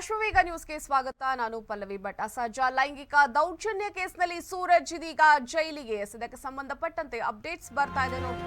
ಅಶ್ವವೇಗ ನ್ಯೂಸ್ಗೆ ಸ್ವಾಗತ. ನಾನು ಪಲ್ಲವಿ ಭಟ್. ಅಸಹಜ ಲೈಂಗಿಕ ದೌರ್ಜನ್ಯ ಕೇಸ್ನಲ್ಲಿ ಸೂರಜ್ ಇದೀಗ ಜೈಲಿಗೆ. ಇದಕ್ಕೆ ಸಂಬಂಧಪಟ್ಟಂತೆ ಅಪ್ಡೇಟ್ಸ್ ಬರ್ತಾ ಇದೆ ನೋಡಿ.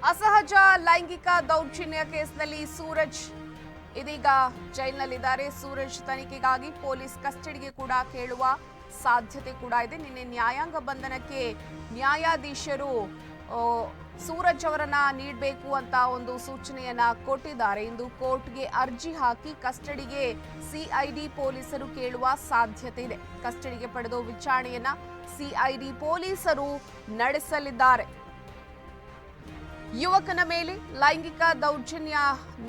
ಅಸಹಜ ಲೈಂಗಿಕ ದೌರ್ಜನ್ಯ ಕೇಸ್ನಲ್ಲಿ ಸೂರಜ್ ಇದೀಗ ಜೈಲಿನಲ್ಲಿದ್ದಾರೆ. ಸೂರಜ್ ತನಿಖೆಗಾಗಿ ಪೊಲೀಸ್ ಕಸ್ಟಡಿಗೆ ಕೂಡ ಕೇಳುವ ಸಾಧ್ಯತೆ ಕೂಡ ಇದೆ. ನಿನ್ನೆ ನ್ಯಾಯಾಂಗ ಬಂಧನಕ್ಕೆ ನ್ಯಾಯಾಧೀಶರು ಸೂರಜ್ ಅವರನ್ನ ನೀಡಬೇಕು ಅಂತ ಒಂದು ಸೂಚನೆಯನ್ನ ಕೊಟ್ಟಿದ್ದಾರೆ. ಇಂದು ಕೋರ್ಟ್ಗೆ ಅರ್ಜಿ ಹಾಕಿ ಕಸ್ಟಡಿಗೆ ಸಿಐಡಿ ಪೊಲೀಸರು ಕೇಳುವ ಸಾಧ್ಯತೆ ಇದೆ. ಕಸ್ಟಡಿಗೆ ಪಡೆದು ವಿಚಾರಣೆಯನ್ನ ಸಿಐಡಿ ಪೊಲೀಸರು ನಡೆಸಲಿದ್ದಾರೆ. ಯುವಕನ ಮೇಲೆ ಲೈಂಗಿಕ ದೌರ್ಜನ್ಯ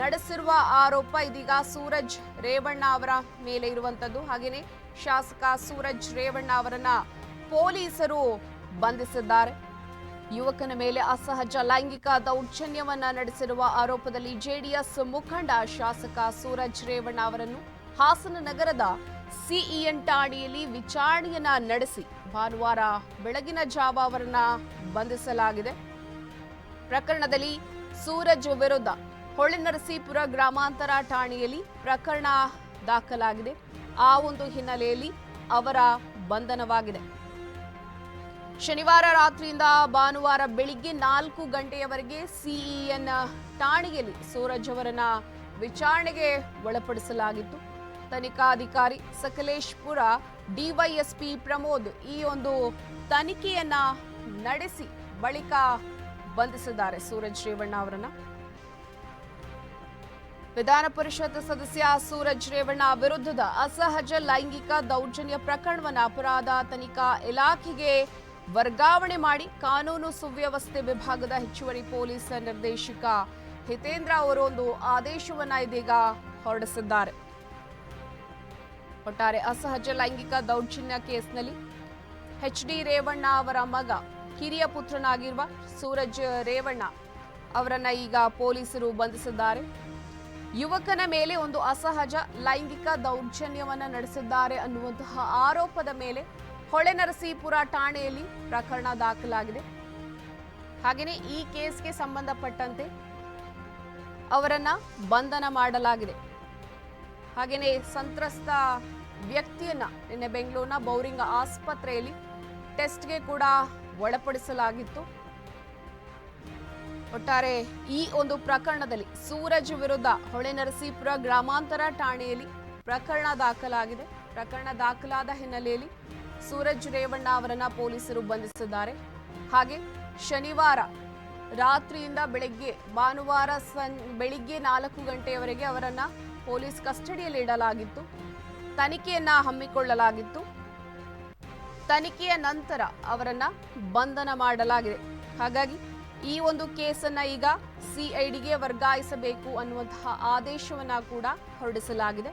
ನಡೆಸಿರುವ ಆರೋಪ ಇದೀಗ ಸೂರಜ್ ರೇವಣ್ಣ ಅವರ ಮೇಲೆ ಇರುವಂತದ್ದು. ಹಾಗೆಯೇ ಶಾಸಕ ಸೂರಜ್ ರೇವಣ್ಣ ಅವರನ್ನ ಪೊಲೀಸರು ಬಂಧಿಸಿದ್ದಾರೆ. ಯುವಕನ ಮೇಲೆ ಅಸಹಜ ಲೈಂಗಿಕ ದೌರ್ಜನ್ಯವನ್ನ ನಡೆಸಿರುವ ಆರೋಪದಲ್ಲಿ ಜೆಡಿಎಸ್ ಮುಖಂಡ ಶಾಸಕ ಸೂರಜ್ ರೇವಣ್ಣ ಅವರನ್ನು ಹಾಸನ ನಗರದ ಸಿಇಎನ್ ಠಾಣೆಯಲ್ಲಿ ವಿಚಾರಣೆಯನ್ನ ನಡೆಸಿ ಭಾನುವಾರ ಬೆಳಗಿನ ಜಾವ ಅವರನ್ನ ಬಂಧಿಸಲಾಗಿದೆ. ಪ್ರಕರಣದಲ್ಲಿ ಸೂರಜ್ ವಿರುದ್ಧ ಹೊಳೆನರಸೀಪುರ ಗ್ರಾಮಾಂತರ ಠಾಣೆಯಲ್ಲಿ ಪ್ರಕರಣ ದಾಖಲಾಗಿದೆ. ಆ ಒಂದು ಹಿನ್ನೆಲೆಯಲ್ಲಿ ಅವರ ಬಂಧನವಾಗಿದೆ. ಶನಿವಾರ ರಾತ್ರಿಯಿಂದ ಭಾನುವಾರ ಬೆಳಿಗ್ಗೆ 4 ಗಂಟೆಯವರೆಗೆ ಸಿಇಎನ್ ಠಾಣೆಯಲ್ಲಿ ಸೂರಜ್ ಅವರನ್ನ ವಿಚಾರಣೆಗೆ ಒಳಪಡಿಸಲಾಗಿತ್ತು. ತನಿಖಾಧಿಕಾರಿ ಸಕಲೇಶ್ಪುರ ಡಿವೈಎಸ್ಪಿ ಪ್ರಮೋದ್ ಈ ಒಂದು ತನಿಖೆಯನ್ನ ನಡೆಸಿ ಬಳಿಕ ಬಂಧಿಸಿದ್ದಾರೆ ಸೂರಜ್ ರೇವಣ್ಣ ಅವರನ್ನ. ವಿಧಾನ ಪರಿಷತ್ ಸದಸ್ಯ ಸೂರಜ್ ರೇವಣ್ಣ ವಿರುದ್ಧದ ಅಸಹಜ ಲೈಂಗಿಕ ದೌರ್ಜನ್ಯ ಪ್ರಕರಣವನ್ನು ಅಪರಾಧ ತನಿಖಾ ಇಲಾಖೆಗೆ ವರ್ಗಾವಣೆ ಮಾಡಿ ಕಾನೂನು ಸುವ್ಯವಸ್ಥೆ ವಿಭಾಗದ ಹೆಚ್ಚುವರಿ ಪೊಲೀಸ್ ನಿರ್ದೇಶಕ ಹಿತೇಂದ್ರ ಅವರು ಒಂದು ಆದೇಶವನ್ನ ಇದೀಗ ಹೊರಡಿಸಿದ್ದಾರೆ. ಒಟ್ಟಾರೆ ಅಸಹಜ ಲೈಂಗಿಕ ದೌರ್ಜನ್ಯ ಕೇಸ್ನಲ್ಲಿ ಎಚ್ಡಿ ರೇವಣ್ಣ ಅವರ ಮಗ ಹಿರಿಯ ಪುತ್ರನಾಗಿರುವ ಸೂರಜ್ ರೇವಣ್ಣ ಅವರನ್ನ ಈಗ ಪೊಲೀಸರು ಬಂಧಿಸಿದ್ದಾರೆ. ಯುವಕನ ಮೇಲೆ ಒಂದು ಅಸಹಜ ಲೈಂಗಿಕ ದೌರ್ಜನ್ಯವನ್ನ ನಡೆಸಿದ್ದಾರೆ ಅನ್ನುವಂತಹ ಆರೋಪದ ಮೇಲೆ ಹೊಳೆನರಸೀಪುರ ಠಾಣೆಯಲ್ಲಿ ಪ್ರಕರಣ ದಾಖಲಾಗಿದೆ. ಹಾಗೆಯೇ ಈ ಕೇಸ್ಗೆ ಸಂಬಂಧಪಟ್ಟಂತೆ ಅವರನ್ನ ಬಂಧನ ಮಾಡಲಾಗಿದೆ. ಹಾಗೆಯೇ ಸಂತ್ರಸ್ತ ವ್ಯಕ್ತಿಯನ್ನ ನಿನ್ನೆ ಬೆಂಗಳೂರಿನ ಬೌರಿಂಗ್ ಆಸ್ಪತ್ರೆಯಲ್ಲಿ ಟೆಸ್ಟ್ಗೆ ಕೂಡ ಒಳಪಡಿಸಲಾಗಿತ್ತು. ಒಟ್ಟಾರೆ ಈ ಒಂದು ಪ್ರಕರಣದಲ್ಲಿ ಸೂರಜ್ ವಿರುದ್ಧ ಹೊಳೆನರಸೀಪುರ ಗ್ರಾಮಾಂತರ ಠಾಣೆಯಲ್ಲಿ ಪ್ರಕರಣ ದಾಖಲಾಗಿದೆ. ಪ್ರಕರಣ ದಾಖಲಾದ ಹಿನ್ನೆಲೆಯಲ್ಲಿ ಸೂರಜ್ ರೇವಣ್ಣ ಅವರನ್ನ ಪೊಲೀಸರು ಬಂಧಿಸಿದ್ದಾರೆ. ಹಾಗೆ ಶನಿವಾರ ರಾತ್ರಿಯಿಂದ ಭಾನುವಾರ ಬೆಳಿಗ್ಗೆ 4 ಗಂಟೆಯವರೆಗೆ ಅವರನ್ನ ಪೊಲೀಸ್ ಕಸ್ಟಡಿಯಲ್ಲಿ ಇಡಲಾಗಿತ್ತು. ತನಿಖೆಯನ್ನ ಹಮ್ಮಿಕೊಳ್ಳಲಾಗಿತ್ತು. ತನಿಖೆಯ ನಂತರ ಅವರನ್ನ ಬಂಧನ ಮಾಡಲಾಗಿದೆ. ಹಾಗಾಗಿ ಈ ಒಂದು ಕೇಸನ್ನ ಈಗ ಸಿಐಡಿಗೆ ವರ್ಗಾಯಿಸಬೇಕು ಅನ್ನುವಂತಹ ಆದೇಶವನ್ನ ಕೂಡ ಹೊರಡಿಸಲಾಗಿದೆ.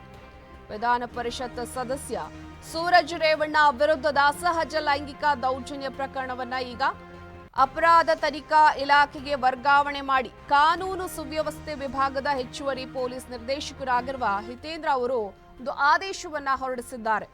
ವಿಧಾನ ಪರಿಷತ್ ಸದಸ್ಯ ಸೂರಜ್ ರೇವಣ್ಣ ವಿರುದ್ಧದ ಅಸಹಜ ಲೈಂಗಿಕ ದೌರ್ಜನ್ಯ ಪ್ರಕರಣವನ್ನ ಈಗ ಅಪರಾಧ ತನಿಖಾ ಇಲಾಖೆಗೆ ವರ್ಗಾವಣೆ ಮಾಡಿ ಕಾನೂನು ಸುವ್ಯವಸ್ಥೆ ವಿಭಾಗದ ಹೆಚ್ಚುವರಿ ಪೊಲೀಸ್ ನಿರ್ದೇಶಕರಾಗಿರುವ ಹಿತೇಂದ್ರ ಅವರು ಒಂದು ಆದೇಶವನ್ನ ಹೊರಡಿಸಿದ್ದಾರೆ.